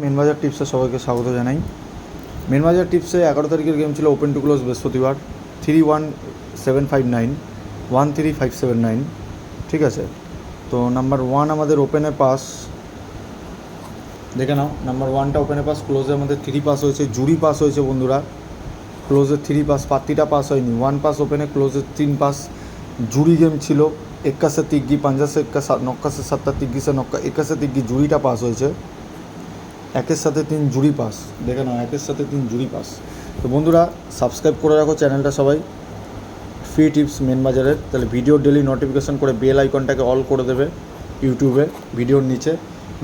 মেনবাজার টিপসে সবাইকে স্বাগত জানাই। মেনবাজার টিপসে 11 তারিখের গেম ছিল ওপেন টু ক্লোজ বৃহস্পতিবার 31759 13579। ঠিক আছে, তো নাম্বার 1 আমাদের ওপেনে পাস, দেখে নাও। নাম্বার 1টা ওপেনে পাস, ক্লোজে আমাদের 3 পাস হয়েছে, জুরি পাস হয়েছে বন্ধুরা। ক্লোজের 3 পাস, পাত্তিটা পাস হয়নি। 1 পাস ওপেনে, ক্লোজের 3 পাস। জুরি গেম ছিল 81 তিগ্গি 50 89 70 তিগ্গি সে 81 তিগ্গি জুরিটা পাস হয়েছে। 1-এর সাথে 3 জুরি পাস, দেখে নাও 1-এর সাথে 3 জুরি পাস। তো বন্ধুরা সাবস্ক্রাইব করে রাখো চ্যানেলটা সবাই, ফ্রি টিপস মেনবাজারের। তাহলে ভিডিও ডেলি নোটিফিকেশন করে বেল আইকনটাকে অল করে দেবে ইউটিউবে, ভিডিওর নিচে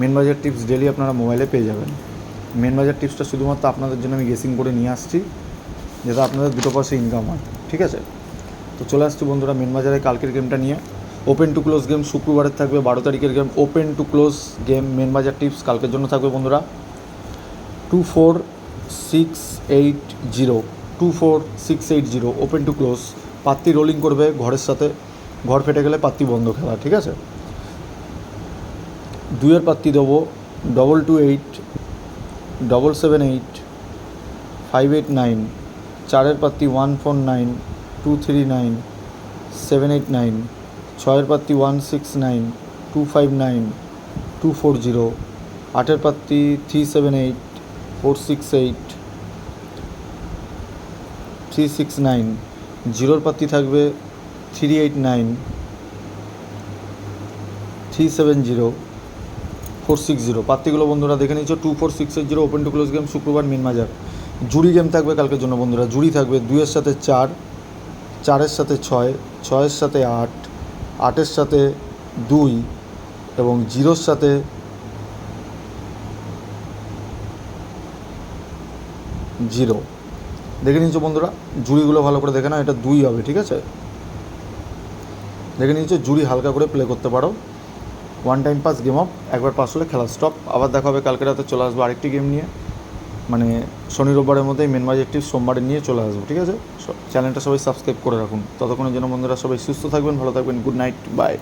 মেনবাজার টিপস ডেলি আপনারা মোবাইলে পেয়ে যাবেন। মেনবাজার টিপসটা শুধুমাত্র আপনাদের জন্য আমি গেসিং করে নিয়ে আসছি, যাতে আপনাদের দুটো পয়সা ইনকাম হয়। ঠিক আছে, তো চলে আসছি বন্ধুরা মেনবাজারে কালকের গেমটা নিয়ে। ওপেন টু ক্লোজ গেম শুক্রবারের থাকবে, 12 তারিখের game open to close game main bazaar tips কালকের জন্য থাকবে বন্ধুরা। 24680 ওপেন টু ক্লোজ। পাত্তি রোলিং করবে ঘরের সাথে, ঘর ফেটে গেলে পাত্তি বন্ধ খেলা। ঠিক আছে, 2-এর পাত্তি দেবো 228 778 589। 4-এর পাত্তি 149 239 789। 6-এর পাত্তি 169 259 240। 8-এর পাত্তি 378 468 369। 0-র পাত্তি থাকবে 389 370 460। পাত্তিগুলো বন্ধুরা দেখে নিচ্ছ 24680 ওপেন টু ক্লোজ গেম শুক্রবার মেনবাজার। জুরি গেম থাকবে কালকের জন্য বন্ধুরা। জুরি থাকবে 2-এর সাথে 4, 4-এর সাথে 6, 6-এর সাথে 8, 8-এর সাথে 2 এবং 0-র সাথে 0। দেখে নিচ্ছ বন্ধুরা জুড়িগুলো ভালো করে দেখে নাও, এটা 2 হবে। ঠিক আছে, দেখে নিচ্ছ জুড়ি হালকা করে প্লে করতে পারো। 1 টাইম পাস গেম অফ, একবার পাস হলে খেলা স্টপ। আবার দেখা হবে কালকে রাতে, চলে আসবো আরেকটি গেম নিয়ে, মানে শনি রোববারের মধ্যেই মেনবাজার টিপস সোমবারে নিয়ে চলে আসবো। ঠিক আছে, চ্যানেলটা সবাই সাবস্ক্রাইব করে রাখুন। ততক্ষণের জন্য বন্ধুরা সবাই সুস্থ থাকবেন, ভালো থাকবেন। Good night, by.